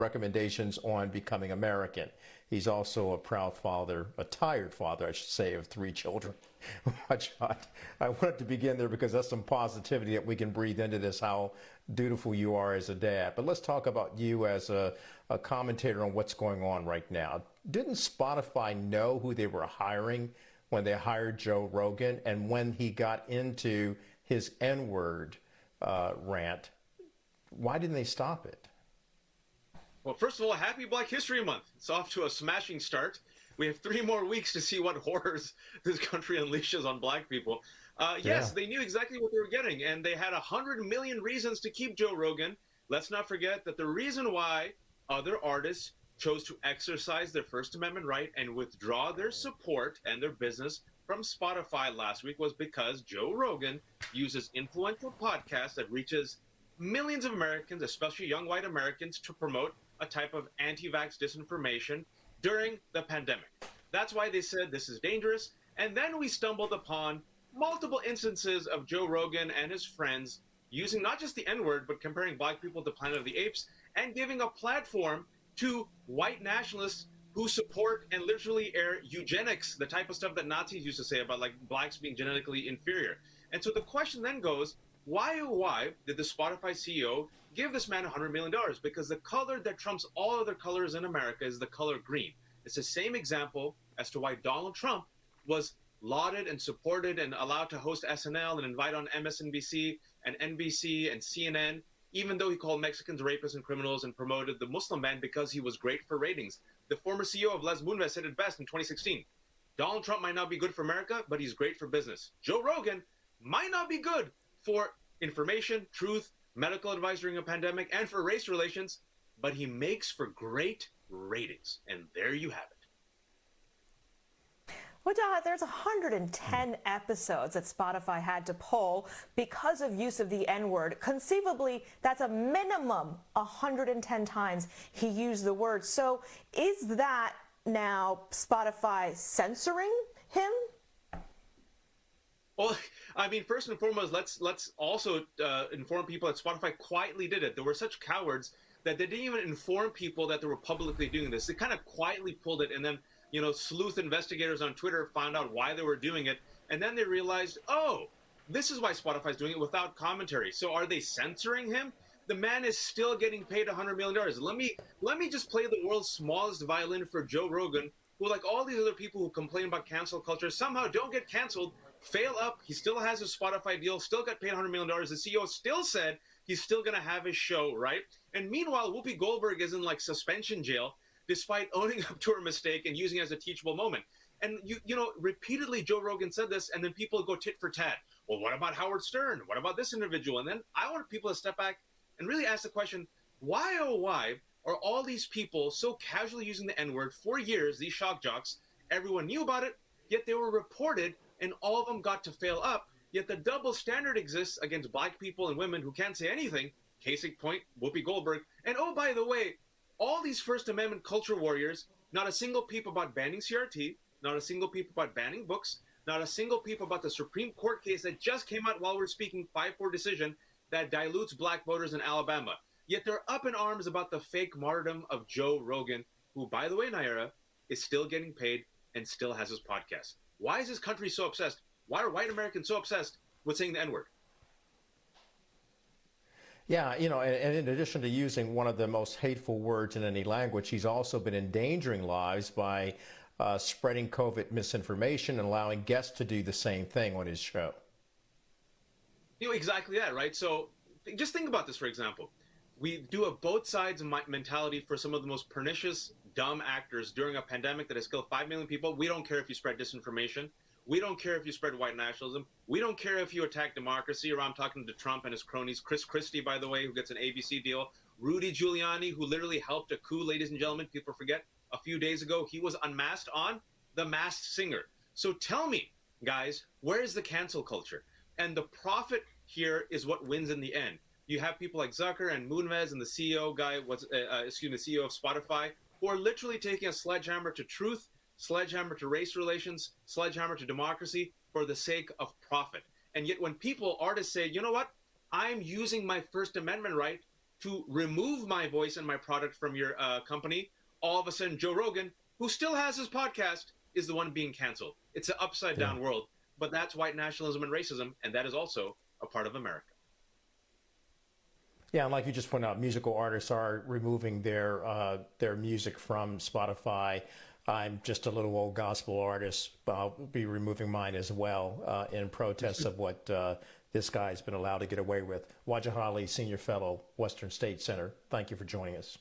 recommendations on becoming American. He's also a proud father, a tired father, I should say, of 3 children. Wajahat, I wanted to begin there because that's some positivity that we can breathe into this, how dutiful you are as a dad. But let's talk about you as a commentator on what's going on right now. Didn't Spotify know who they were hiring when they hired Joe Rogan, and when he got into his N-word rant? Why didn't they stop it? Well, first of all, happy Black History Month. It's off to a smashing start. We have 3 more weeks to see what horrors this country unleashes on Black people. Yes, they knew exactly what they were getting, and they had 100 million reasons to keep Joe Rogan. Let's not forget that the reason why other artists chose to exercise their First Amendment right and withdraw their support and their business from Spotify last week was because Joe Rogan uses influential podcasts that reaches millions of Americans, especially young white Americans, to promote a type of anti-vax disinformation during the pandemic. That's why they said this is dangerous. And then we stumbled upon multiple instances of Joe Rogan and his friends using not just the N-word, but comparing Black people to Planet of the Apes and giving a platform to white nationalists who support and literally air eugenics, the type of stuff that Nazis used to say about like Blacks being genetically inferior. And so the question then goes, why did the Spotify CEO give this man $100 million? Because the color that trumps all other colors in America is the color green. It's the same example as to why Donald Trump was lauded and supported and allowed to host SNL and invite on MSNBC and NBC and CNN, even though he called Mexicans rapists and criminals and promoted the Muslim ban because he was great for ratings. The former CEO of Les Moonves said it best in 2016. Donald Trump might not be good for America, but he's great for business. Joe Rogan might not be good for information, truth, medical advice during a pandemic, and for race relations, but he makes for great ratings. And there you have it. Wajahat, there's 110 episodes that Spotify had to pull because of use of the N-word. Conceivably, that's a minimum 110 times he used the word. So is that now Spotify censoring him? Well, I mean, first and foremost, let's also inform people that Spotify quietly did it. They were such cowards that they didn't even inform people that they were publicly doing this. They kind of quietly pulled it, and then, you know, sleuth investigators on Twitter found out why they were doing it, and then they realized, oh, this is why Spotify's doing it without commentary. So are they censoring him? The man is still getting paid $100 million. Let me just play the world's smallest violin for Joe Rogan, who, like all these other people who complain about cancel culture, somehow don't get canceled, fail up. He still has his Spotify deal, still got paid $100 million. The CEO still said he's still going to have his show, right? And meanwhile, Whoopi Goldberg is in like suspension jail, despite owning up to her mistake and using it as a teachable moment. And you know, repeatedly Joe Rogan said this, and then people go tit for tat. Well, what about Howard Stern? What about this individual? And then I want people to step back and really ask the question, why, oh, why are all these people so casually using the N-word for years, these shock jocks? Everyone knew about it, yet they were reported, and all of them got to fail up. Yet the double standard exists against Black people and women who can't say anything. Case in point, Whoopi Goldberg. And oh, by the way, all these First Amendment culture warriors, not a single peep about banning CRT, not a single peep about banning books, not a single peep about the Supreme Court case that just came out while we're speaking, 5-4 decision that dilutes Black voters in Alabama. Yet they're up in arms about the fake martyrdom of Joe Rogan, who, by the way, Nayyera, is still getting paid and still has his podcast. Why is this country so obsessed? Why are white Americans so obsessed with saying the N-word? Yeah, you know, and in addition to using one of the most hateful words in any language, he's also been endangering lives by spreading COVID misinformation and allowing guests to do the same thing on his show. You know, exactly that, right? So just think about this, for example. We do a both sides mentality for some of the most pernicious, dumb actors during a pandemic that has killed 5 million people. We don't care if you spread disinformation. We don't care if you spread white nationalism. We don't care if you attack democracy, or I'm talking to Trump and his cronies. Chris Christie, by the way, who gets an ABC deal. Rudy Giuliani, who literally helped a coup, ladies and gentlemen. People forget, a few days ago, he was unmasked on The Masked Singer. So tell me, guys, where is the cancel culture? And the profit here is what wins in the end. You have people like Zucker and Moonves and the CEO guy, the CEO of Spotify, who are literally taking a sledgehammer to truth, sledgehammer to race relations, sledgehammer to democracy for the sake of profit. And yet when people, artists say, you know what, I'm using my First Amendment right to remove my voice and my product from your company, all of a sudden Joe Rogan, who still has his podcast, is the one being canceled. It's an upside down world, but that's white nationalism and racism, and that is also a part of America. Yeah, and like you just pointed out, musical artists are removing their music from Spotify. I'm just a little old gospel artist, but I'll be removing mine as well in protest of what this guy's been allowed to get away with. Wajahat Ali, Senior Fellow, Western State Center, thank you for joining us.